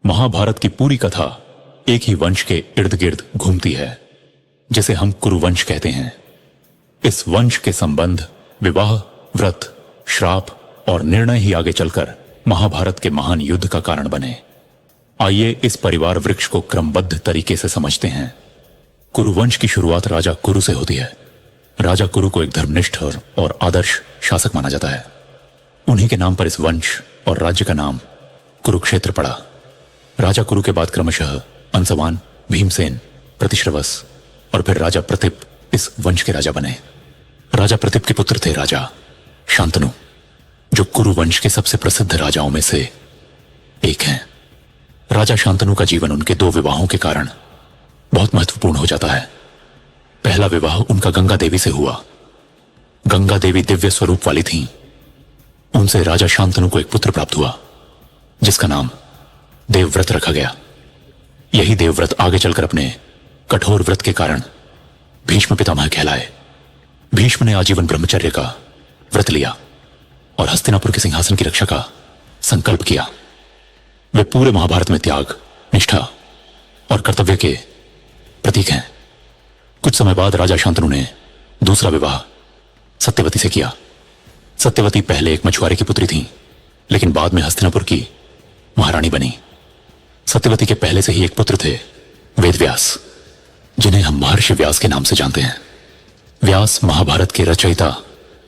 महाभारत की पूरी कथा एक ही वंश के इर्द गिर्द घूमती है, जिसे हम कुरुवंश कहते हैं। इस वंश के संबंध, विवाह, व्रत, श्राप और निर्णय ही आगे चलकर महाभारत के महान युद्ध का कारण बने। आइए इस परिवार वृक्ष को क्रमबद्ध तरीके से समझते हैं। कुरुवंश की शुरुआत राजा कुरु से होती है। राजा कुरु को एक धर्मनिष्ठ और आदर्श शासक माना जाता है। उन्हीं के नाम पर इस वंश और राज्य का नाम कुरुक्षेत्र पड़ा। राजा कुरु के बाद क्रमशः अंसवान, भीमसेन, प्रतिश्रवस और फिर राजा प्रतीप इस वंश के राजा बने। राजा प्रतीप के पुत्र थे राजा शांतनु, जो कुरु वंश के सबसे प्रसिद्ध राजाओं में से एक हैं। राजा शांतनु का जीवन उनके 2 विवाहों के कारण बहुत महत्वपूर्ण हो जाता है। पहला विवाह उनका गंगा देवी से हुआ। गंगा देवी दिव्य स्वरूप वाली थीं। उनसे राजा शांतनु को एक पुत्र प्राप्त हुआ, जिसका नाम देवव्रत रखा गया। यही देवव्रत आगे चलकर अपने कठोर व्रत के कारण भीष्म पितामह कहलाए। भीष्म ने आजीवन ब्रह्मचर्य का व्रत लिया और हस्तिनापुर के सिंहासन की रक्षा का संकल्प किया। वे पूरे महाभारत में त्याग, निष्ठा और कर्तव्य के प्रतीक हैं। कुछ समय बाद राजा शांतनु ने दूसरा विवाह सत्यवती से किया। सत्यवती पहले एक मछुआरे की पुत्री थी, लेकिन बाद में हस्तिनापुर की महारानी बनी। सत्यवती के पहले से ही एक पुत्र थे, वेदव्यास, जिन्हें हम महर्षि व्यास के नाम से जानते हैं। व्यास महाभारत के रचयिता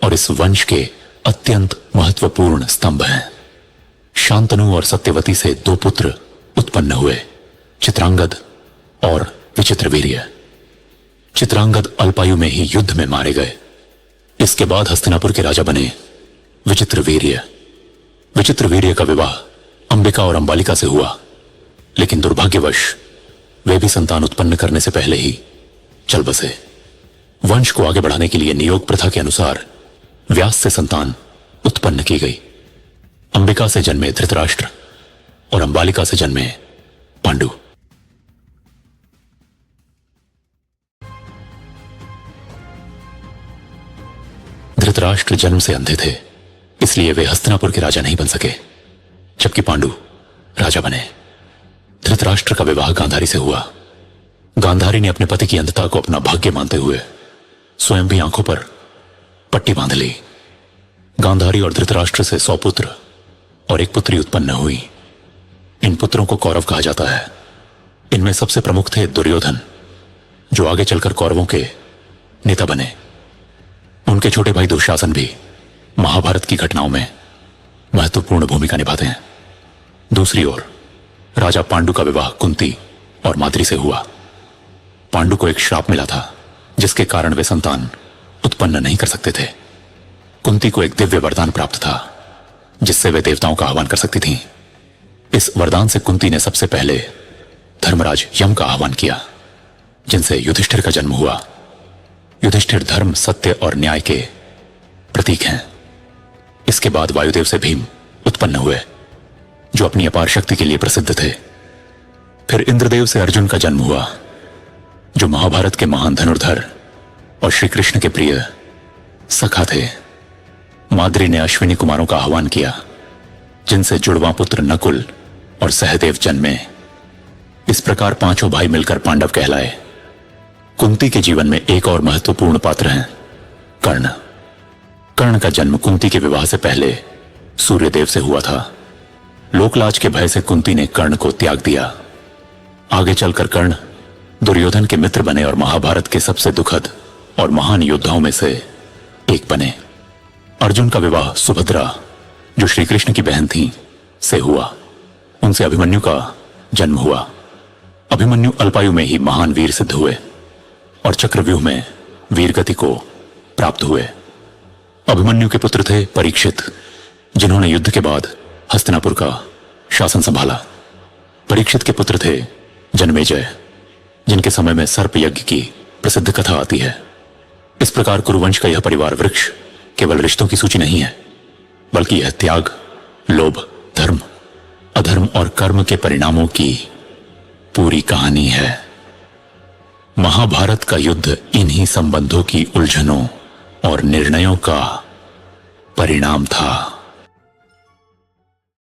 और इस वंश के अत्यंत महत्वपूर्ण स्तंभ हैं। शांतनु और सत्यवती से 2 पुत्र उत्पन्न हुए, चित्रांगद और विचित्रवीर्य। चित्रांगद अल्पायु में ही युद्ध में मारे गए। इसके बाद हस्तिनापुर के राजा बने विचित्रवीर्य। विचित्रवीर्य का विवाह अंबिका और अंबालिका से हुआ, लेकिन दुर्भाग्यवश वे भी संतान उत्पन्न करने से पहले ही चल बसे। वंश को आगे बढ़ाने के लिए नियोग प्रथा के अनुसार व्यास से संतान उत्पन्न की गई। अंबिका से जन्मे धृतराष्ट्र और अंबालिका से जन्मे पांडु। धृतराष्ट्र जन्म से अंधे थे, इसलिए वे हस्तिनापुर के राजा नहीं बन सके, जबकि पांडु राजा बने। धृतराष्ट्र का विवाह गांधारी से हुआ। गांधारी ने अपने पति की अंधता को अपना भाग्य मानते हुए स्वयं भी आंखों पर पट्टी बांध ली। गांधारी और धृतराष्ट्र से 100 पुत्र और एक पुत्री उत्पन्न हुई। इन पुत्रों को कौरव कहा जाता है। इनमें सबसे प्रमुख थे दुर्योधन, जो आगे चलकर कौरवों के नेता बने। उनके छोटे भाई दुशासन भी महाभारत की घटनाओं में महत्वपूर्ण भूमिका निभाते हैं। दूसरी ओर राजा पांडु का विवाह कुंती और माद्री से हुआ। पांडु को एक श्राप मिला था, जिसके कारण वे संतान उत्पन्न नहीं कर सकते थे। कुंती को एक दिव्य वरदान प्राप्त था, जिससे वे देवताओं का आह्वान कर सकती थीं। इस वरदान से कुंती ने सबसे पहले धर्मराज यम का आह्वान किया, जिनसे युधिष्ठिर का जन्म हुआ। युधिष्ठिर धर्म, सत्य और न्याय के प्रतीक हैं। इसके बाद वायुदेव से भीम उत्पन्न हुए, जो अपनी अपार शक्ति के लिए प्रसिद्ध थे। फिर इंद्रदेव से अर्जुन का जन्म हुआ, जो महाभारत के महान धनुर्धर और श्री कृष्ण के प्रिय सखा थे। माद्री ने अश्विनी कुमारों का आह्वान किया, जिनसे जुड़वा पुत्र नकुल और सहदेव जन्मे। इस प्रकार 5 भाई मिलकर पांडव कहलाए। कुंती के जीवन में एक और महत्वपूर्ण पात्र हैं, कर्ण। कर्ण का जन्म कुंती के विवाह से पहले सूर्यदेव से हुआ था। लोकलाज के भय से कुंती ने कर्ण को त्याग दिया। आगे चलकर कर्ण दुर्योधन के मित्र बने और महाभारत के सबसे दुखद और महान योद्धाओं में से एक बने। अर्जुन का विवाह सुभद्रा, जो श्री कृष्ण की बहन थी, से हुआ। उनसे अभिमन्यु का जन्म हुआ। अभिमन्यु अल्पायु में ही महान वीर सिद्ध हुए और चक्रव्यूह में वीरगति को प्राप्त हुए। अभिमन्यु के पुत्र थे परीक्षित, जिन्होंने युद्ध के बाद हस्तिनापुर का शासन संभाला। परीक्षित के पुत्र थे जन्मेजय, जिनके समय में सर्प यज्ञ की प्रसिद्ध कथा आती है। इस प्रकार कुरुवंश का यह परिवार वृक्ष केवल रिश्तों की सूची नहीं है, बल्कि यह त्याग, लोभ, धर्म, अधर्म और कर्म के परिणामों की पूरी कहानी है। महाभारत का युद्ध इन्हीं संबंधों की उलझनों और निर्णयों का परिणाम था।